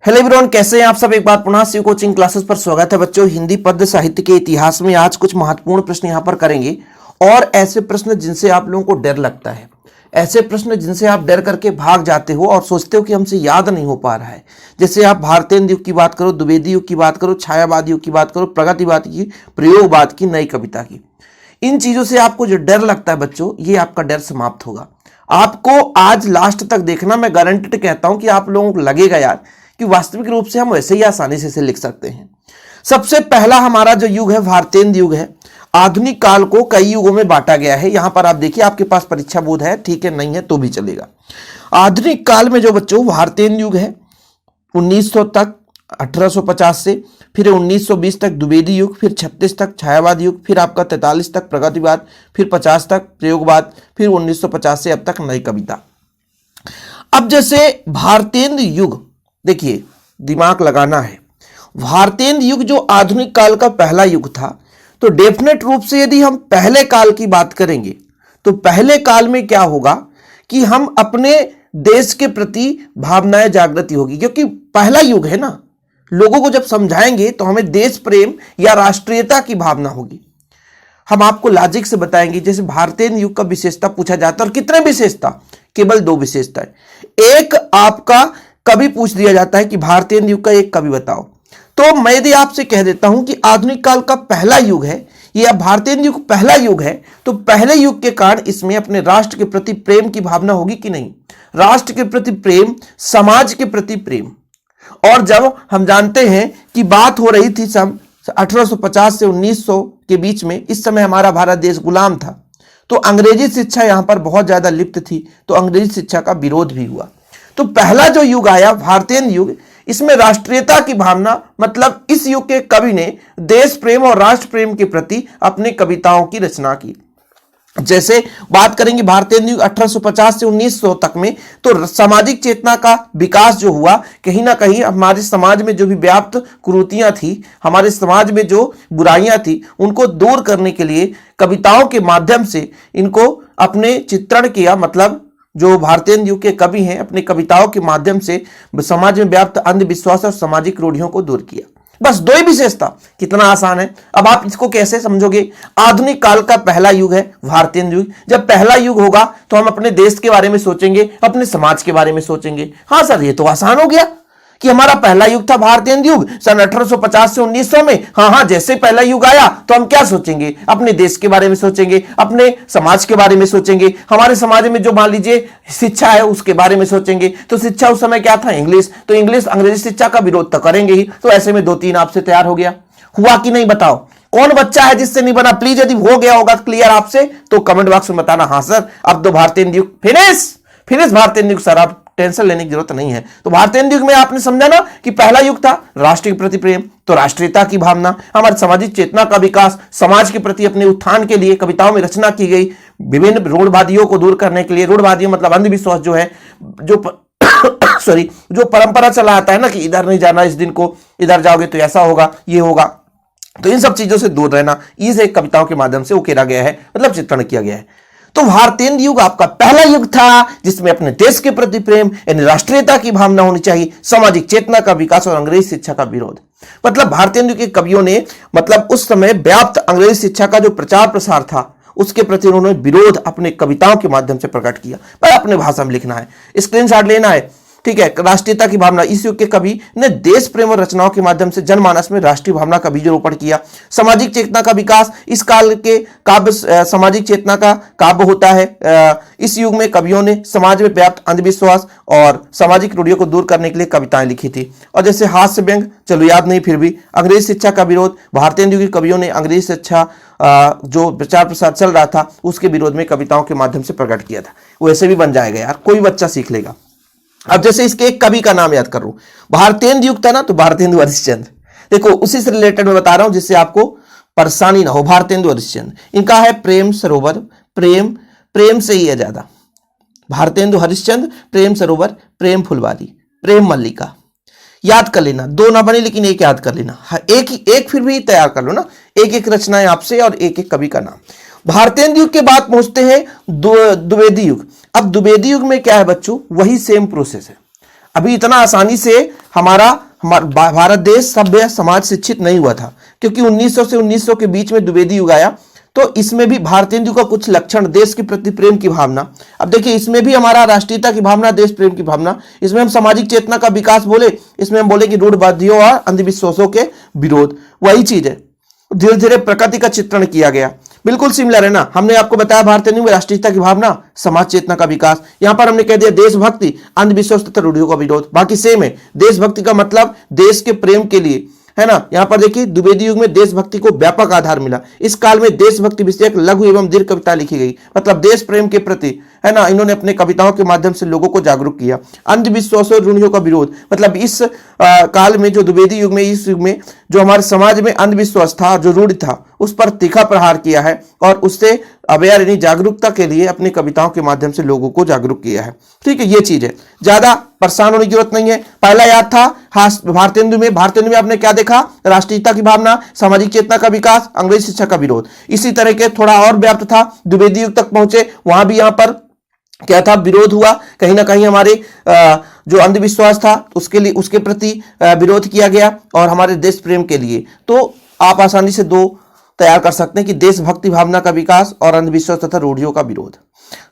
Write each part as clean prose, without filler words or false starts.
Hello everyone, कैसे हैं आप सब। एक बार पुनः शिव कोचिंग क्लासेस पर स्वागत है बच्चों। हिंदी पद्य साहित्य के इतिहास में आज कुछ महत्वपूर्ण प्रश्न यहां पर करेंगे और ऐसे प्रश्न जिनसे आप लोगों को डर लगता है, ऐसे प्रश्न जिनसे आप डर करके भाग जाते हो और सोचते हो कि हमसे याद नहीं हो पा रहा है। जैसे आप भारतेंदु युग की बात करो, द्विवेदी युग की बात करो, छायावाद युग की बात करो, प्रगतिवाद की, प्रयोगवाद की, नई कविता की। इन चीजों से आपको जो डर लगता है बच्चों, ये आपका डर समाप्त होगा। आपको आज लास्ट तक देखना, मैं गारंटेड कहता हूं कि आप लोगों को लगेगा यार कि वास्तविक रूप से हम वैसे ही आसानी से इसे लिख सकते हैं। सबसे पहला हमारा जो युग है भारतेंदु युग है। आधुनिक काल को कई युगों में बांटा गया है। यहां पर आप देखिए, आपके पास परीक्षा बोध है, ठीक है, नहीं है तो भी चलेगा। आधुनिक काल में जो बच्चों भारतेंदु युग है 1900 तक, 1850 से, फिर 1920 तक द्विवेदी युग, फिर 36 तक छायावाद युग, फिर आपका 43 तक प्रगतिवाद, फिर 50 तक प्रयोगवाद, फिर 1950 से अब तक नई कविता। अब जैसे भारतेंदु युग, देखिए दिमाग लगाना है। भारतेंदु युग जो आधुनिक काल का पहला युग था, तो डेफिनेट रूप से यदि हम पहले काल की बात करेंगे तो पहले काल में क्या होगा कि हम अपने देश के प्रति भावनाएं जागृति होगी, क्योंकि पहला युग है ना। लोगों को जब समझाएंगे तो हमें देश प्रेम या राष्ट्रीयता की भावना होगी। हम आपको लॉजिक से बताएंगे। जैसे भारतेंदु युग का विशेषता पूछा जाता है, और कितने विशेषता, केवल 2 विशेषताएं। एक आपका कवि पूछ दिया जाता है कि भारतेंदु युग का एक कवि बताओ, तो मैं यदि आपसे कह देता हूं कि आधुनिक काल का पहला युग है या भारतेंदु युग पहला युग है, तो पहले युग के कारण इसमें अपने राष्ट्र के प्रति प्रेम की भावना होगी कि नहीं। राष्ट्र के प्रति प्रेम, समाज के प्रति प्रेम। और जब हम जानते हैं कि बात हो रही थी सन 1850 से 1900 के बीच में, इस समय हमारा भारत देश गुलाम था, तो अंग्रेजी शिक्षा यहां पर बहुत ज्यादा लिप्त थी, तो अंग्रेजी शिक्षा का विरोध भी हुआ। तो पहला जो युग आया भारतेंदु युग, इसमें राष्ट्रीयता की भावना, मतलब इस युग के कवि ने देश प्रेम और राष्ट्र प्रेम के प्रति अपनी कविताओं की रचना की। जैसे बात करेंगे भारतेंदु युग 1850 से 1900 तक में, तो सामाजिक चेतना का विकास जो हुआ, कहीं ना कहीं हमारे समाज में जो भी व्याप्त कुरीतियां थी, हमारे समाज में जो बुराइयां थी, उनको दूर करने के लिए कविताओं के माध्यम से इनको अपने चित्रण किया। मतलब जो भारतेंदु युग के कवि हैं, अपने कविताओं के माध्यम से समाज में व्याप्त अंधविश्वास और सामाजिक रूढ़ियों को दूर किया। बस 2 ही विशेषता, कितना आसान है। अब आप इसको कैसे समझोगे। आधुनिक काल का पहला युग है भारतेंदु युग। जब पहला युग होगा तो हम अपने देश के बारे में सोचेंगे, अपने समाज के बारे में सोचेंगे। हाँ सर, ये तो आसान हो गया कि हमारा पहला युग था भारतेंदु युग सन 1850 से 1900 में। हाँ, जैसे पहला युग आया तो हम क्या सोचेंगे, अपने देश के बारे में सोचेंगे, अपने समाज के बारे में सोचेंगे, हमारे समाज में जो मान लीजिए शिक्षा है उसके बारे में सोचेंगे। तो शिक्षा उस समय क्या था, इंग्लिश, तो इंग्लिश अंग्रेजी शिक्षा का विरोध तो करेंगे ही। तो ऐसे में 2-3 आपसे तैयार हो गया। हुआ कि नहीं बताओ, कौन बच्चा है जिससे नहीं बना। प्लीज यदि हो गया होगा क्लियर आपसे तो कमेंट बॉक्स में बताना, हाँ सर अब तो भारतेंदु युग फिनिश भारतेंदु युग सर, आप टेंशन लेने की जरूरत नहीं है। तो भारतेंदु युग में आपने समझा ना कि पहला युग था राष्ट्र के प्रति प्रेम, तो राष्ट्रीयता की भावना, हमारी सामाजिक चेतना का विकास, समाज के प्रति अपने उत्थान के लिए कविताओं में रचना की गई, विभिन्न रूढ़वादियों को दूर करने के लिए। रूढ़वादियों मतलब अंधविश्वास जो है, जो जो परंपरा चला आता है ना कि इधर नहीं जाना, इस दिन को इधर जाओगे तो ऐसा होगा, ये होगा, तो इन सब चीजों से दूर रहना, इसे कविताओं के माध्यम से उकेरा गया है, मतलब चित्रण किया गया है। तो भारतेंदु युग आपका पहला युग था जिसमें अपने देश के प्रति प्रेम यानी राष्ट्रीयता की भावना होनी चाहिए, सामाजिक चेतना का विकास और अंग्रेजी शिक्षा का विरोध। मतलब भारतेंदु के कवियों ने, मतलब उस समय व्याप्त अंग्रेजी शिक्षा का जो प्रचार प्रसार था उसके प्रति उन्होंने विरोध अपने कविताओं के माध्यम से प्रकट किया। पर अपने भाषा में लिखना है, स्क्रीनशॉट लेना है, ठीक है। राष्ट्रीयता की भावना, इस युग के कवि ने देश प्रेम और रचनाओं के माध्यम से जनमानस में राष्ट्रीय भावना का बीजारोपण किया। सामाजिक चेतना का विकास, इस काल के काव्य सामाजिक चेतना का काव्य होता है। इस युग में कवियों ने समाज में व्याप्त अंधविश्वास और सामाजिक रूढ़ियों को दूर करने के लिए कविताएं लिखी थी। और जैसे हास्य व्यंग, चलो याद नहीं फिर भी, अंग्रेजी शिक्षा का विरोध, भारतेंदु के कवियों ने अंग्रेजी शिक्षा जो प्रचार प्रसार चल रहा था उसके विरोध में कविताओं के माध्यम से प्रकट किया था। वैसे भी बन जाएगा यार, कोई बच्चा सीख लेगा। अब जैसे इसके एक कवि का नाम याद कर रहा हूं, भारतेंदु युग था ना, तो भारतेंदु हरिश्चंद्र। देखो उसी से रिलेटेड मैं बता रहा हूं जिससे आपको परेशानी ना हो। भारतेंदु हरिश्चंद्र, इनका है प्रेम सरोवर, प्रेम से ही है ज्यादा। भारतेंदु हरिश्चंद्र, प्रेम सरोवर, प्रेम फुलवारी, प्रेम मल्लिका। याद कर लेना, 2 ना बने लेकिन 1 याद कर लेना। एक फिर भी तैयार कर लो ना, एक रचनाएं आपसे और एक कवि का नाम। भारतेंदु युग के बाद पहुंचते हैं द्विवेदी युग। अब द्विवेदी युग में क्या है बच्चों, वही सेम प्रोसेस है। अभी इतना आसानी से हमारा भारत देश सभ्य समाज शिक्षित नहीं हुआ था, क्योंकि 1900 से 1900 के बीच में द्विवेदी युग आया। तो इसमें भी भारतेंदु का कुछ लक्षण, देश के प्रति प्रेम की भावना। अब देखिए, इसमें भी हमारा राष्ट्रीयता की भावना, देश प्रेम की भावना, इसमें हम सामाजिक चेतना का विकास बोले, इसमें हम बोले कि रूढ़िवादियों और अंधविश्वासों के विरोध, वही चीज है। धीरे धीरे प्रकृति का चित्रण किया गया, बिल्कुल सिमिलर है ना। हमने आपको बताया भारतेंदु में राष्ट्रीयता की भावना, समाज चेतना का विकास, यहां पर हमने कह दिया देशभक्ति, अंधविश्वास तथा रूढ़ियों का विरोध, बाकी सेम है। देशभक्ति का मतलब देश के प्रेम के लिए, है ना। यहां पर देखिए, द्विवेदी युग में देशभक्ति को व्यापक आधार मिला। इस काल में देशभक्ति विषयक लघु एवं दीर्घ कविता लिखी गई, मतलब देश प्रेम के प्रति, है ना, इन्होंने अपने कविताओं के माध्यम से लोगों को जागरूक किया। अंधविश्वास और रूढ़ियों का विरोध, मतलब इस काल में, जो द्विवेदी युग में, इस युग में जो हमारे समाज में अंधविश्वास था, जो रूढ़ था, उस पर तीखा प्रहार किया है और उससे अवेयर यानी जागरूकता के लिए अपनी कविताओं के माध्यम से लोगों को जागरूक किया है। ठीक है, ये चीज है, ज्यादा परेशान होने की जरूरत नहीं है। पहला याद था भारतेंदु में आपने क्या देखा, राष्ट्रीयता की भावना, सामाजिक चेतना का विकास, अंग्रेजी शिक्षा का विरोध। इसी तरह के थोड़ा और व्याप्त था, द्विवेदी युग तक पहुंचे, वहां भी यहां पर क्या था, विरोध हुआ। कहीं ना कहीं हमारे जो अंधविश्वास था उसके लिए, उसके प्रति विरोध किया गया, और हमारे देश प्रेम के लिए। तो आप आसानी से दो तैयार कर सकते हैं कि देशभक्ति भावना का विकास और अंधविश्वास तथा रूढ़ियों का विरोध।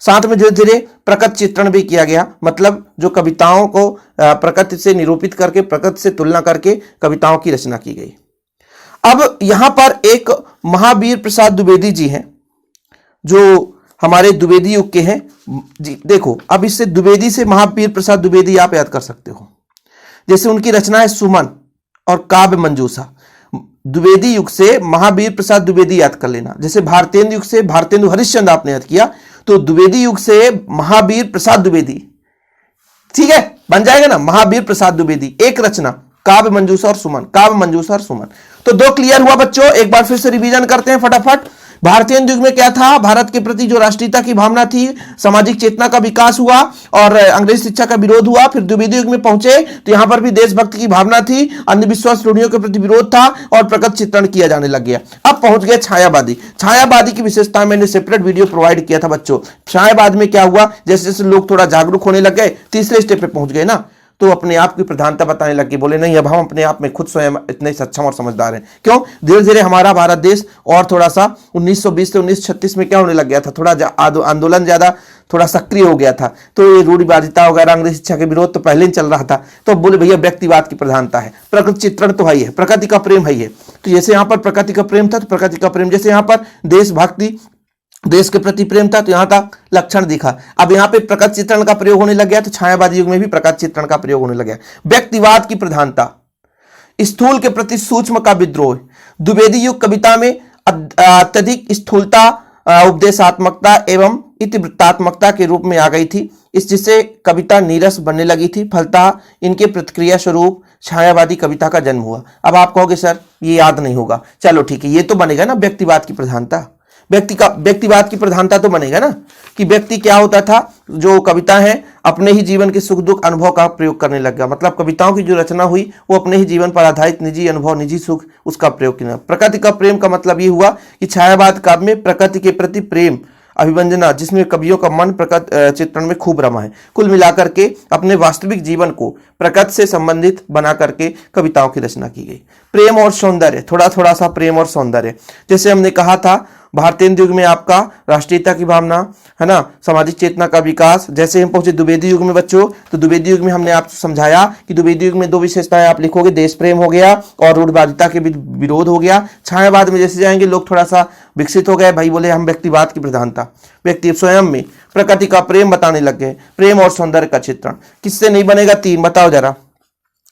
साथ में धीरे धीरे प्रकृति चित्रण भी किया गया, मतलब जो कविताओं को प्रकृति से निरूपित करके, प्रकृति से तुलना करके कविताओं की रचना की गई। अब यहां पर एक महावीर प्रसाद द्विवेदी जी हैं, जो हमारे द्विवेदी युग के हैं जी। देखो, अब इससे द्विवेदी से महावीर प्रसाद द्विवेदी आप याद कर सकते हो। जैसे उनकी रचना है सुमन और काव्य मंजूषा। द्विवेदी युग से महावीर प्रसाद द्विवेदी याद कर लेना। जैसे भारतेंदु युग से भारतेंदु हरिश्चंद्र आपने याद किया, तो द्विवेदी युग से महावीर प्रसाद द्विवेदी, ठीक है, बन जाएगा ना, महावीर प्रसाद द्विवेदी। एक रचना काव्य मंजूषा और सुमन, काव्य मंजूषा और सुमन। तो दो क्लियर हुआ बच्चों। एक बार फिर से रिवीजन करते हैं फटाफट। भारतेंदु युग में क्या था, भारत के प्रति जो राष्ट्रीयता की भावना थी, सामाजिक चेतना का विकास हुआ और अंग्रेजी शिक्षा का विरोध हुआ। फिर द्विवेदी युग में पहुंचे तो यहां पर भी देशभक्ति की भावना थी, अंधविश्वास रूढ़ियों के प्रति विरोध था और प्रकृति चित्रण किया जाने लग गया। अब पहुंच गए छायावादी। छायावादी की विशेषता मैंने सेपरेट वीडियो प्रोवाइड किया था बच्चों। छायावाद में क्या हुआ, जैसे जैसे लोग थोड़ा जागरूक होने लग गए, तीसरे स्टेप पे पहुंच गए ना, तो अपने आप की प्रधानता बताने लगे, बोले नहीं अब हम अपने आप में खुद स्वयं इतने सक्षम और समझदार हैं। क्यों, धीरे धीरे हमारा भारत देश और थोड़ा सा 1920 से 1936 में क्या होने लग गया था, थोड़ा आंदोलन ज्यादा थोड़ा सक्रिय हो गया था। तो ये रूढ़िवादिता वगैरह अंग्रेजी शिक्षा के विरोध तो पहले ही चल रहा था। तो बोले भैया व्यक्तिवाद की प्रधानता है, प्रकृति चित्रण तो है ही है, प्रकृति का प्रेम है ही है। तो जैसे यहाँ पर प्रकृति का प्रेम था तो प्रकृति का प्रेम, जैसे यहाँ पर देशभक्ति, देश के प्रति प्रेम था, तो यहां का लक्षण दिखा। अब यहां पे प्रकृति चित्रण का प्रयोग होने लग गया, तो छायावादी युग में भी प्रकृति चित्रण का प्रयोग होने लग गया। व्यक्तिवाद की प्रधानता, स्थूल के प्रति सूक्ष्म का विद्रोह। द्विवेदी युग कविता में अत्यधिक स्थूलता, उपदेशात्मकता एवं इतिवृत्तात्मकता के रूप में आ गई थी, इस जिससे कविता नीरस बनने लगी थी। फलतः इनके प्रतिक्रिया स्वरूप छायावादी कविता का जन्म हुआ। अब आप कहोगे सर ये याद नहीं होगा, चलो ठीक है, ये तो बनेगा ना व्यक्तिवाद की प्रधानता। व्यक्तिवाद की प्रधानता तो बनेगा ना कि व्यक्ति क्या होता था, जो कविता है अपने ही जीवन के सुख दुख अनुभव का प्रयोग करने लग गया। मतलब कविताओं की जो रचना हुई वो अपने ही जीवन पर आधारित निजी अनुभव, निजी सुख, उसका प्रयोग किया। प्रकृति का प्रेम का मतलब ये हुआ कि छायावाद काव्य में प्रकृति के प्रति प्रेम, अभिवंजना, जिसमें कवियों का मन प्रकृति चित्रण में खूब रमा है। कुल मिलाकर के अपने वास्तविक जीवन को प्रकृति से संबंधित बना करके कविताओं की रचना की गई। प्रेम और सौंदर्य, थोड़ा थोड़ा सा प्रेम और सौंदर्य, जैसे हमने कहा था भारतेंदु युग में आपका राष्ट्रीयता की भावना, है ना, सामाजिक चेतना का विकास। जैसे हम पहुंचे द्विवेदी युग में बच्चों, तो द्विवेदी युग में हमने आपको समझाया कि द्विवेदी युग में दो विशेषताएं आप लिखोगे, देश प्रेम हो गया और रूढ़िवादिता के विरोध हो गया। छायावाद में जैसे जाएंगे लोग थोड़ा सा विकसित हो गए, भाई बोले हम व्यक्तिवाद की प्रधानता, व्यक्ति स्वयं में प्रकृति का प्रेम बताने लग गए। प्रेम और सौंदर्य का चित्रण, किससे नहीं बनेगा तीन, बताओ जरा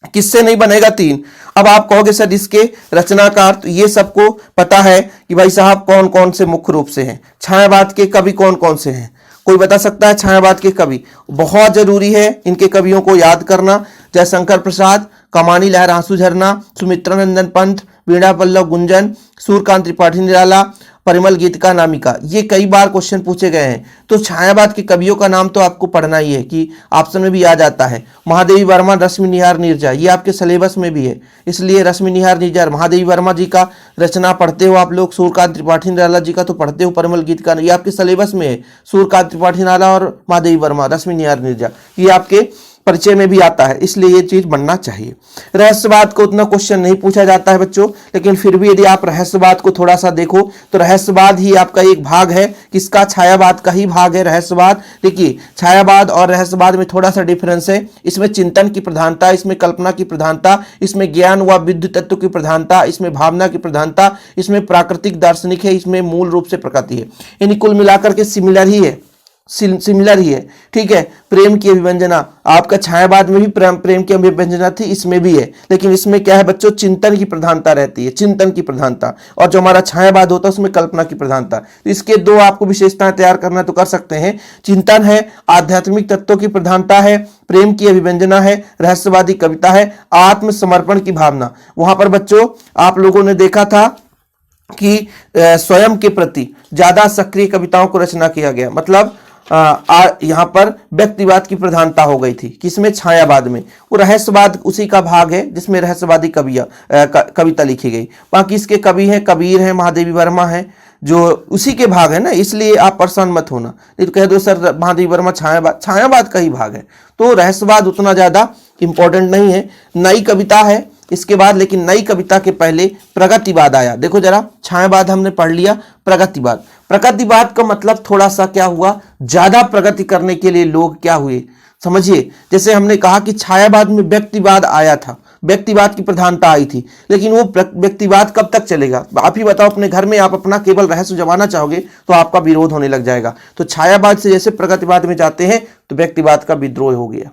किससे नहीं बनेगा तीन। अब आप कहोगे सर इसके रचनाकार, तो ये सबको पता है कि भाई साहब कौन कौन से मुख्य रूप से हैं। छायावाद के कवि कौन कौन से हैं, कोई बता सकता है? छायावाद के कवि बहुत जरूरी है, इनके कवियों को याद करना। जयशंकर प्रसाद, कमानी लहर आंसू झरना, सुमित्रानंदन पंत, वीणा पल्लव गुंजन, सूर्यकांत त्रिपाठी निराला, परिमल गीतिका नामिका, ये कई बार क्वेश्चन पूछे गए हैं। तो छायावाद के कवियों का नाम तो आपको पढ़ना ही है कि ऑप्शन में भी आ जाता है। महादेवी वर्मा, रश्मि निहार नीरजा, ये आपके सिलेबस में भी है, इसलिए रश्मि निहार नीरजा, महादेवी वर्मा जी का रचना पढ़ते हो आप लोग, सूर्यकांत त्रिपाठी निराला जी का तो पढ़ते हो, परिमल गीतिका, ये आपके सिलेबस में है। सूर्यकांत त्रिपाठी निराला और महादेवी वर्मा, रश्मि निहार नीरजा, ये आपके परिचय में भी आता है, इसलिए ये चीज बनना चाहिए। रहस्यवाद को उतना क्वेश्चन नहीं पूछा जाता है बच्चों, लेकिन फिर भी यदि आप रहस्यवाद को थोड़ा सा देखो तो रहस्यवाद ही आपका एक भाग है, किसका, छायावाद का ही भाग है रहस्यवाद। देखिए छायावाद और रहस्यवाद में थोड़ा सा डिफरेंस है, इसमें चिंतन की प्रधानता, इसमें कल्पना की प्रधानता, इसमें ज्ञान व विद्युत तत्व की प्रधानता, इसमें भावना की प्रधानता, इसमें प्राकृतिक दार्शनिक है, इसमें मूल रूप से प्रकृति है। यानी कुल मिलाकर के सिमिलर ही है, सिमिलर ही है, ठीक है। प्रेम की अभिव्यंजना आपका छायावाद में भी प्रेम की अभिव्यंजना थी, इसमें भी है, लेकिन इसमें क्या है बच्चों, चिंतन की प्रधानता रहती है, चिंतन की प्रधानता, और जो हमारा छायावाद होता है उसमें कल्पना की प्रधानता। तो इसके दो आपको विशेषताएं तैयार करना तो कर सकते हैं, चिंतन है, आध्यात्मिक तत्वों की प्रधानता है, प्रेम की अभिव्यंजना है, रहस्यवादी कविता है, आत्मसमर्पण की भावना। वहां पर बच्चों आप लोगों ने देखा था कि स्वयं के प्रति ज्यादा सक्रिय कविताओं को रचना किया गया, मतलब यहां पर व्यक्तिवाद की प्रधानता हो गई थी, किसमें, छायावाद में। वो रहस्यवाद उसी का भाग है जिसमें रहस्यवादी कविता लिखी गई। बाकी इसके कवि हैं, कबीर हैं, महादेवी वर्मा हैं, जो उसी के भाग है ना, इसलिए आप परेशान मत होना। नहीं तो कह दो सर महादेवी वर्मा छायावाद का ही भाग है, तो रहस्यवाद उतना ज्यादा इंपॉर्टेंट नहीं है। नई कविता है इसके बाद, लेकिन नई कविता के पहले प्रगतिवाद आया। देखो जरा, छायावाद हमने पढ़ लिया, प्रगतिवाद। प्रगतिवाद का मतलब थोड़ा सा क्या हुआ, ज्यादा प्रगति करने के लिए लोग क्या हुए, समझिए। जैसे हमने कहा कि छायावाद में व्यक्तिवाद आया था, व्यक्तिवाद की प्रधानता आई थी, लेकिन वो व्यक्तिवाद कब तक चलेगा, आप ही बताओ। अपने घर में आप अपना केवल रहस्य जमाना चाहोगे तो आपका विरोध होने लग जाएगा। तो छायावाद से जैसे प्रगतिवाद में जाते हैं तो व्यक्तिवाद का विद्रोह हो गया,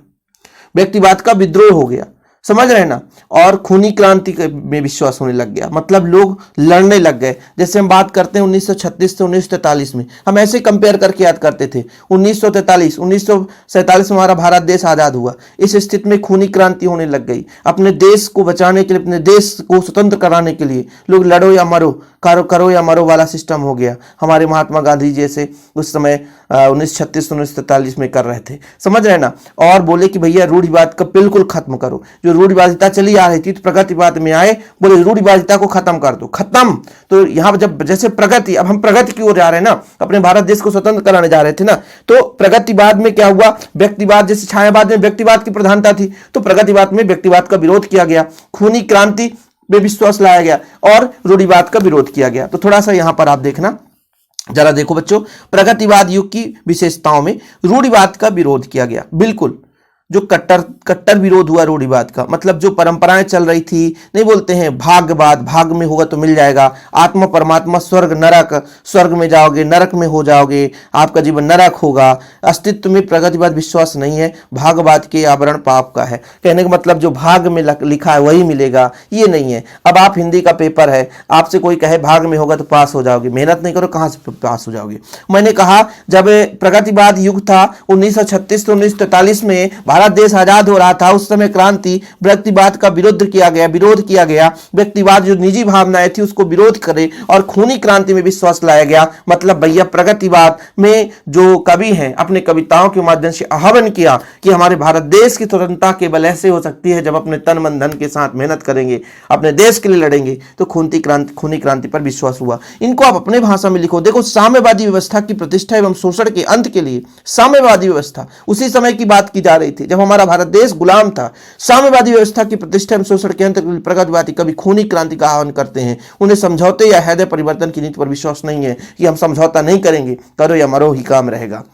व्यक्तिवाद का विद्रोह हो गया, समझ रहे हैं ना। और खूनी क्रांति में विश्वास होने लग गया, मतलब लोग लड़ने लग गए। जैसे हम बात करते हैं 1936 से 1943 में, हम ऐसे कंपेयर करके याद करते थे। 1947 में हमारा भारत देश आजाद हुआ, इस स्थिति में खूनी क्रांति होने लग गई। अपने देश को बचाने के लिए, अपने देश को स्वतंत्र कराने के लिए लोग लड़ो या मरो, करो या मरो वाला सिस्टम हो गया। हमारे महात्मा गांधी जैसे उस समय 1936 1943 में कर रहे थे, समझ रहे ना। और बोले कि भैया रूढ़िवाद का बिल्कुल खत्म करो, जो रूढ़िवादिता चली आ रही थी, तो प्रगतिवाद में आए, बोले रूढ़िवादिता को खत्म कर दो, खत्म। तो यहां जब जैसे प्रगति, अब हम प्रगति की ओर जा रहे हैं ना, अपने भारत देश को स्वतंत्र कराने जा रहे थे ना, तो प्रगतिवाद में क्या हुआ, व्यक्तिवाद, जैसे छायावाद में व्यक्तिवाद की प्रधानता थी, तो प्रगतिवाद में व्यक्तिवाद का विरोध किया गया, खूनी क्रांति में विश्वास लाया गया और रूढ़िवाद का विरोध किया गया। तो थोड़ा सा यहां पर आप देखना, जरा देखो बच्चों, प्रगतिवाद युग की विशेषताओं में रूढ़िवाद का विरोध किया गया, बिल्कुल जो कट्टर विरोध हुआ रूढ़िवाद का, मतलब जो परंपराएं चल रही थी, नहीं बोलते हैं भाग्यवाद, भाग में होगा तो मिल जाएगा, आत्मा परमात्मा, स्वर्ग नरक, स्वर्ग में जाओगे नरक में हो जाओगे, आपका जीवन नरक होगा, अस्तित्व में प्रगतिवाद विश्वास नहीं है, भाग्यवाद के आवरण पाप का है। कहने का मतलब जो भाग में लिखा है वही मिलेगा, ये नहीं है। अब आप हिंदी का पेपर है, आपसे कोई कहे भाग में होगा तो पास हो जाओगे, मेहनत नहीं करो कहां से पास हो जाओगे। मैंने कहा जब प्रगतिवाद युग था 1936 से 1943 में भारत देश आजाद हो रहा था, उस समय क्रांति व्यक्तिवाद का विरोध किया गया, व्यक्तिवाद जो निजी भावनाएं थी उसको विरोध करे और खूनी क्रांति में विश्वास लाया गया। मतलब भैया प्रगतिवाद में जो कवि हैं अपने कविताओं के माध्यम से आह्वान किया कि हमारे भारत देश की स्वतंत्रता केवल ऐसे हो सकती है जब अपने तन मन धन के साथ मेहनत करेंगे, अपने देश के लिए लड़ेंगे। तो खूनी क्रांति पर विश्वास हुआ। इनको आप अपने भाषा में लिखो। देखो, साम्यवादी व्यवस्था की प्रतिष्ठा एवं शोषण के अंत के लिए, साम्यवादी व्यवस्था उसी समय की बात की जा रही थी जब हमारा भारत देश गुलाम था। साम्यवादी व्यवस्था की प्रतिष्ठा एवं शोषण के अंत के लिए प्रगतिवादी कवि खूनी क्रांति का आह्वान करते हैं। उन्हें समझौते या हृदय परिवर्तन की नीति पर विश्वास नहीं है कि हम समझौता नहीं करेंगे, करो या मरो ही काम रहेगा।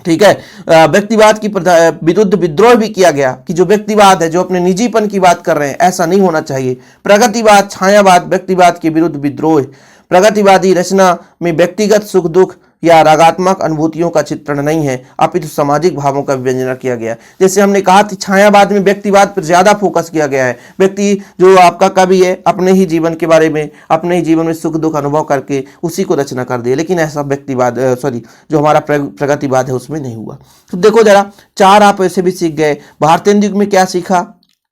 ठीक है, व्यक्तिवाद की विरुद्ध विद्रोह भी किया गया कि जो व्यक्तिवाद है, जो अपने निजीपन की बात कर रहे हैं, ऐसा नहीं होना चाहिए। प्रगतिवाद, छायावाद, व्यक्तिवाद के विरुद्ध विद्रोह। प्रगतिवादी रचना में व्यक्तिगत सुख दुख या रागात्मक अनुभूतियों का चित्रण नहीं है, अपितु सामाजिक भावों का व्यंजन किया गया। जैसे हमने कहा कि छायावाद में व्यक्तिवाद पर ज्यादा फोकस किया गया है। व्यक्ति जो आपका कवि है अपने ही जीवन के बारे में, अपने ही जीवन में सुख दुख अनुभव करके उसी को रचना कर दिया, लेकिन ऐसा व्यक्तिवाद जो हमारा प्रगतिवाद है उसमें नहीं हुआ। तो देखो जरा, चार आप ऐसे भी सीख गए। भारतीय युग में क्या सीखा,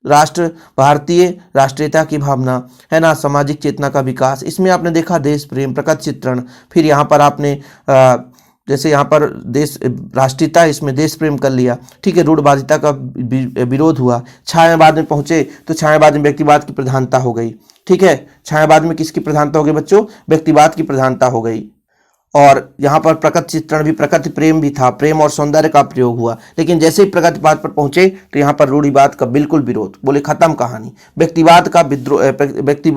भारतीय राष्ट्रीयता की भावना है ना, सामाजिक चेतना का विकास, इसमें आपने देखा देश प्रेम, प्रकट चित्रण। फिर यहाँ पर आपने जैसे यहाँ पर देश राष्ट्रीयता, इसमें देश प्रेम कर लिया। ठीक है, रूढ़िवादिता का विरोध हुआ। छायावाद में पहुंचे तो छायावाद में व्यक्तिवाद की प्रधानता हो गई। ठीक है, छायावाद में किसकी प्रधानता हो गई बच्चों, व्यक्तिवाद की प्रधानता हो गई। और यहाँ पर प्रकृति चित्रण भी, प्रकृति प्रेम भी था, प्रेम और सौंदर्य का प्रयोग हुआ। लेकिन जैसे ही प्रगतिवाद पर पहुंचे तो यहाँ पर रूढ़िवाद का बिल्कुल विरोध, बोले खत्म कहानी। व्यक्तिवाद का विद्रोह,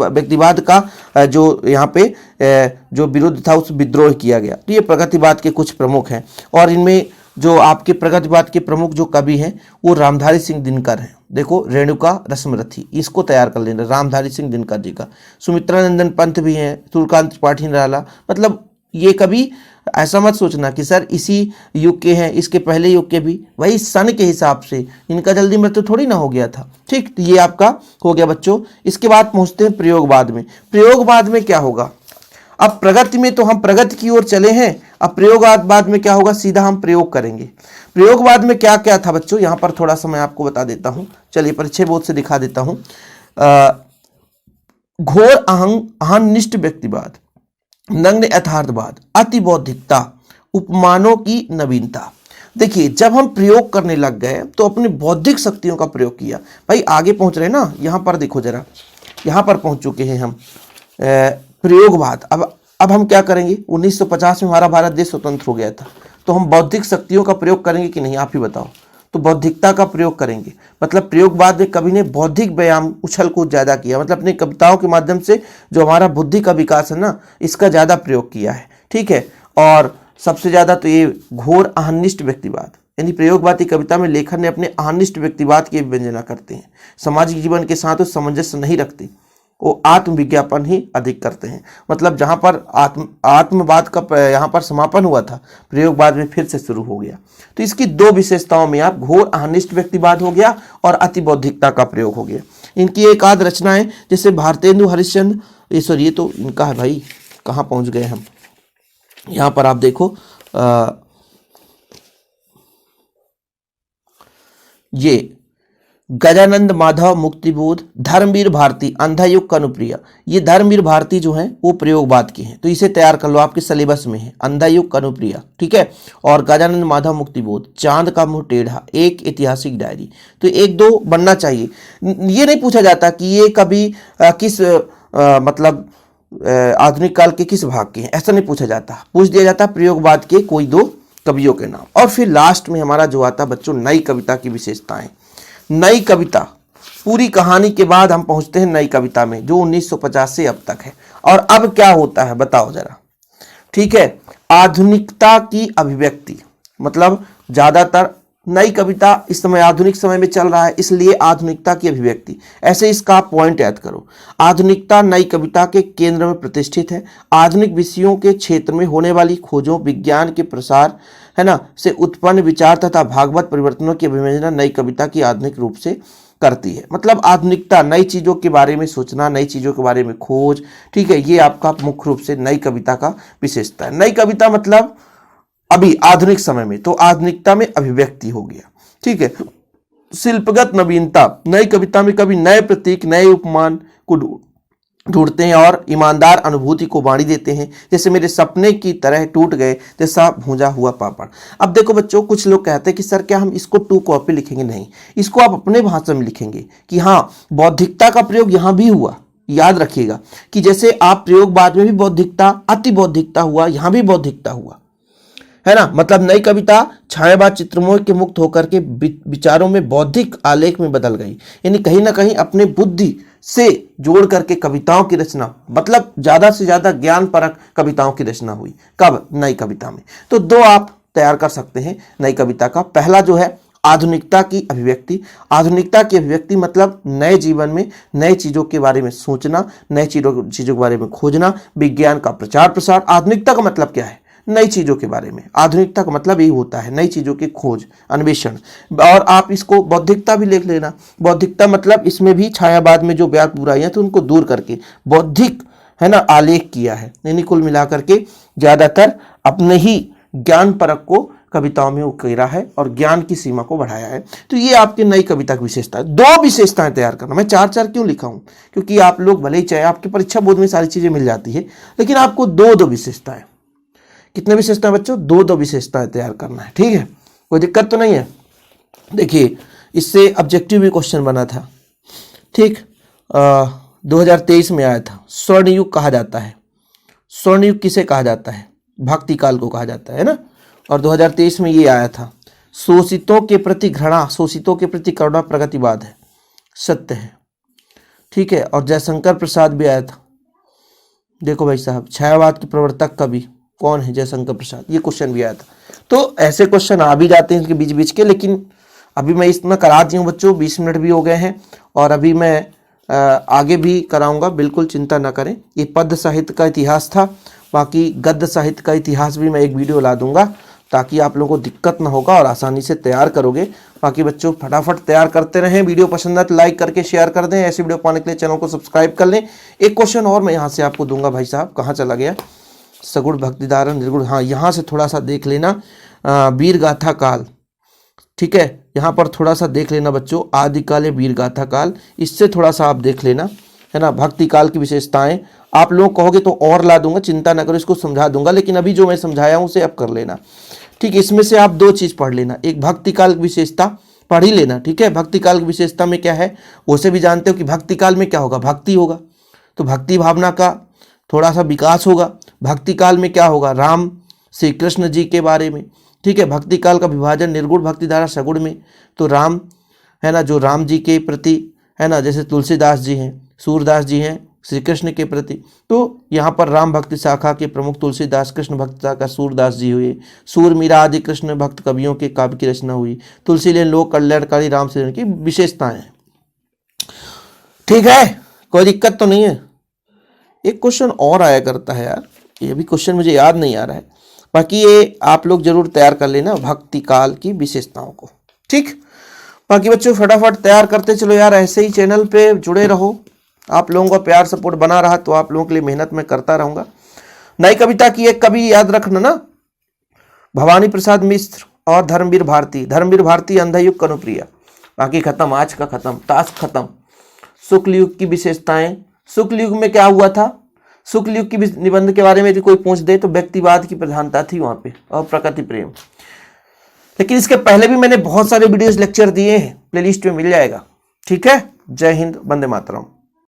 व्यक्तिवाद का जो यहाँ पे जो विरोध था उस विद्रोह किया गया। तो ये प्रगतिवाद के कुछ प्रमुख हैं। और इनमें जो आपके प्रगतिवाद के प्रमुख जो कवि हैं वो रामधारी सिंह दिनकर हैं। देखो, रेणुका रश्मरथी, इसको तैयार कर लेना, रामधारी सिंह दिनकर जी का। सुमित्रानंदन पंत भी हैं, सूर्यकांत त्रिपाठी निराला। मतलब ये कभी ऐसा मत सोचना कि सर इसी युग के हैं, इसके पहले युग के भी, वही सन के हिसाब से, इनका जल्दी मृत्यु थोड़ी ना हो गया था। ठीक, तो ये आपका हो गया बच्चों। इसके बाद पहुंचते हैं प्रयोगवाद में। प्रयोगवाद में क्या होगा? अब प्रगति में तो हम प्रगति की ओर चले हैं, अब प्रयोगवाद में क्या होगा? सीधा हम प्रयोग करेंगे। प्रयोगवाद में क्या क्या था बच्चों, यहां पर थोड़ा सा मैं आपको बता देता हूं। चलिए परीक्षा बोर्ड से दिखा देता हूं। घोर अहंनिष्ठ व्यक्तिवाद, नग्न यथार्थवाद, अति बौद्धिकता, उपमानों की नवीनता। देखिए, जब हम प्रयोग करने लग गए तो अपनी बौद्धिक शक्तियों का प्रयोग किया। भाई आगे पहुंच रहे ना, यहां पर देखो जरा, यहां पर पहुंच चुके हैं हम। प्रयोगवाद, अब हम क्या करेंगे? 1950 में हमारा भारत देश स्वतंत्र हो गया था, तो हम बौद्धिक शक्तियों का प्रयोग करेंगे कि नहीं, आप ही बताओ। तो बौद्धिकता का प्रयोग करेंगे। मतलब प्रयोगवाद में कवि ने बौद्धिक व्यायाम, उछल कूद ज्यादा किया। मतलब अपनी कविताओं के माध्यम से जो हमारा बुद्धि का विकास है ना, इसका ज्यादा प्रयोग किया है। ठीक है, और सबसे ज्यादा तो ये घोर अहंनिष्ठ व्यक्तिवाद, यानी प्रयोगवादी कविता में लेखक ने अपने अहंनिष्ठ व्यक्तिवाद की विवेचना करते हैं। सामाजिक जीवन के साथ वो सामंजस्य नहीं रखते, वो आत्मविज्ञापन ही अधिक करते हैं। मतलब जहां पर आत्मवाद का यहाँ पर समापन हुआ था, प्रयोगवाद में फिर से शुरू हो गया। तो इसकी दो विशेषताओं में आप घोर अहनिष्ठ व्यक्तिवाद हो गया और अति बौद्धिकता का प्रयोग हो गया। इनकी एक आध रचनाएं जैसे भारतेंदु हरिश्चंद्र, सॉरी ये तो इनका है भाई, कहाँ पहुंच गए हम। यहाँ पर आप देखो, ये गजानंद माधव मुक्तिबोध, धर्मवीर भारती, अंधायुग कनुप्रिया। ये धर्मवीर भारती जो हैं वो प्रयोगवाद के हैं, तो इसे तैयार कर लो, आपके सिलेबस में है, अंधायुग कनुप्रिया। ठीक है, और गजानंद माधव मुक्तिबोध, चांद का मुंह टेढ़ा, एक ऐतिहासिक डायरी। तो एक दो बनना चाहिए। ये नहीं पूछा जाता कि ये कभी किस मतलब आधुनिक काल के किस भाग के हैं, ऐसा नहीं पूछा जाता। पूछ दिया जाता प्रयोगवाद के कोई दो कवियों के नाम। और फिर लास्ट में हमारा जो आता बच्चों नई कविता की विशेषताएं। नई कविता, पूरी कहानी के बाद हम पहुंचते हैं नई कविता में, जो 1950 से अब तक है। और अब क्या होता है बताओ जरा। ठीक है, आधुनिकता की अभिव्यक्ति, मतलब ज्यादातर नई कविता इस समय आधुनिक समय में चल रहा है, इसलिए आधुनिकता की अभिव्यक्ति। ऐसे इसका पॉइंट याद करो। आधुनिकता नई कविता के केंद्र में प्रतिष्ठित है। आधुनिक विषयों के क्षेत्र में होने वाली खोजों, विज्ञान के प्रसार है ना से उत्पन्न विचार तथा भागवत परिवर्तनों की अभिव्यंजना नई कविता की आधुनिक रूप से करती है। मतलब आधुनिकता, नई चीजों के बारे में सोचना, नई चीजों के बारे में खोज। ठीक है, ये आपका मुख्य रूप से नई कविता का विशेषता है। नई कविता मतलब अभी आधुनिक समय में, तो आधुनिकता में अभिव्यक्ति हो गया। ठीक है, शिल्पगत नवीनता, नई कविता में कभी नए प्रतीक, नए उपमान को ढूंढते हैं और ईमानदार अनुभूति को वाणी देते हैं। जैसे मेरे सपने की तरह टूट गए जैसा भूंजा हुआ पापड़। अब देखो बच्चों, कुछ लोग कहते हैं कि सर क्या हम इसको टू कॉपी लिखेंगे? नहीं, इसको आप अपने भाषा में लिखेंगे कि हाँ बौद्धिकता का प्रयोग यहां भी हुआ। याद रखिएगा कि जैसे आप प्रयोगवाद में भी बौद्धिकता, अति बौद्धिकता हुआ, यहां भी बौद्धिकता हुआ, है ना। मतलब नई कविता छायावाद चित्रमोह के मुक्त होकर के विचारों में बौद्धिक आलेख में बदल गई। यानी कहीं ना कहीं अपने बुद्धि से जोड़ करके कविताओं की रचना, मतलब ज्यादा से ज्यादा ज्ञान परक कविताओं की रचना हुई। कब? नई कविता में। तो दो आप तैयार कर सकते हैं नई कविता का। पहला जो है आधुनिकता की अभिव्यक्ति। आधुनिकता की अभिव्यक्ति मतलब नए जीवन में नए चीजों के बारे में सोचना, नए चीजों के बारे में खोजना, विज्ञान का प्रचार प्रसार। आधुनिकता का मतलब क्या है? नई चीजों के बारे में। आधुनिकता का मतलब यही होता है, नई चीजों की खोज, अन्वेषण। और आप इसको बौद्धिकता भी लिख लेना। बौद्धिकता मतलब इसमें भी छायावाद में जो व्याप बुराइयां थी उनको दूर करके बौद्धिक, है ना, आलेख किया है। यानी कुल मिलाकर के ज्यादातर अपने ही ज्ञान परक को कविताओं में उकेरा है और ज्ञान की सीमा को बढ़ाया है। तो ये आपकी नई कविता की विशेषता है। दो विशेषताएं तैयार करना। मैं चार चार क्यों लिखा हूं? क्योंकि आप लोग भले ही चाहे आपकी परीक्षा बोर्ड में सारी चीजें मिल जाती है, लेकिन आपको दो दो विशेषताएं, कितने विशेषताएं बच्चों? दो दो विशेषताएं तैयार करना है। ठीक है, कोई दिक्कत तो नहीं है। देखिए, इससे ऑब्जेक्टिव भी क्वेश्चन बना था। ठीक, 2023 में आया था। स्वर्ण युग कहा जाता है। स्वर्ण युग किसे कहा जाता है? भक्ति काल को कहा जाता है ना। और 2023 में ये आया था, शोषितों के प्रति घृणा, शोषितों के प्रति करुणा प्रगतिवाद है, सत्य है, ठीक है। और जयशंकर प्रसाद भी आया था। देखो भाई साहब, छायावाद के प्रवर्तक कवि कौन है? जयशंकर प्रसाद, ये क्वेश्चन भी आया था। तो ऐसे क्वेश्चन आ भी जाते हैं इनके बीच बीच के, लेकिन अभी मैं इतना करा दी हूँ बच्चों, 20 मिनट भी हो गए हैं और अभी मैं आगे भी कराऊंगा, बिल्कुल चिंता ना करें। ये पद्य साहित्य का इतिहास था, बाकी गद्य साहित्य का इतिहास भी मैं एक वीडियो ला दूंगा ताकि आप लोगों को दिक्कत ना होगा और आसानी से तैयार करोगे। बाकी बच्चों फटाफट तैयार करते रहें, वीडियो पसंद आए तो लाइक करके शेयर कर दें, ऐसी वीडियो पाने के लिए चैनल को सब्सक्राइब कर लें। एक क्वेश्चन और मैं यहाँ से आपको दूंगा, भाई साहब कहाँ चला गया? सगुण भक्तिधारा निर्गुण, हाँ यहाँ से थोड़ा सा देख लेना, वीर गाथा काल, ठीक है, यहाँ पर थोड़ा सा देख लेना बच्चों, आदिकाल या वीर गाथा काल, इससे थोड़ा सा आप देख लेना, है ना। भक्ति काल की विशेषताएं आप लोग कहोगे तो और ला दूंगा, चिंता ना करो, इसको समझा दूंगा, लेकिन अभी जो मैं समझाया हूं उसे अब कर लेना, ठीक है। इसमें से आप 2 चीज पढ़ लेना, एक भक्ति काल की विशेषता पढ़ ही लेना, ठीक है। भक्ति काल की विशेषता में क्या है, उसे भी जानते हो कि भक्ति काल में क्या होगा, भक्ति होगा, तो भक्ति भावना का थोड़ा सा विकास होगा। भक्ति काल में क्या होगा, राम श्री कृष्ण जी के बारे में, ठीक है। भक्ति काल का विभाजन निर्गुण भक्तिधारा सगुण में, तो राम है ना, जो राम जी के प्रति है ना, जैसे तुलसीदास जी हैं, सूरदास जी हैं श्री कृष्ण के प्रति, तो यहाँ पर राम भक्ति शाखा के प्रमुख तुलसीदास, कृष्ण भक्ति शाखा सूरदास जी हुए, सूर मीरा आदि कृष्ण भक्त कवियों के काव्य की रचना हुई, तुलसी लेन लोक कल्याणकारी राम श्री की विशेषताएं हैं, ठीक है, कोई दिक्कत तो नहीं है। एक क्वेश्चन और आया करता है यार, ये भी क्वेश्चन मुझे याद नहीं आ रहा है, बाकी ये आप लोग जरूर तैयार कर लेना, भक्ति काल की विशेषताओं को, ठीक। बाकी बच्चों फटाफट तैयार करते चलो यार, ऐसे ही चैनल पे जुड़े रहो, आप लोगों का प्यार सपोर्ट बना रहा तो आप लोगों के लिए मेहनत मैं करता रहूंगा। नई कविता की एक कवि याद रखना ना, भवानी प्रसाद मिश्र और धर्मवीर भारती, धर्मवीर भारती अंधयुग कनुप्रिया। बाकी खत्म, आज का खत्म, टास्क खत्म। शुक्ल युग की विशेषताएं, शुक्ल युग में क्या हुआ था, शुक्ल युग की निबंध के बारे में यदि कोई पूछ दे तो व्यक्तिवाद की प्रधानता थी वहां पे और प्रकृति प्रेम। लेकिन इसके पहले भी मैंने बहुत सारे वीडियोस लेक्चर दिए हैं, प्लेलिस्ट में मिल जाएगा, ठीक है। जय हिंद, वंदे मातरम।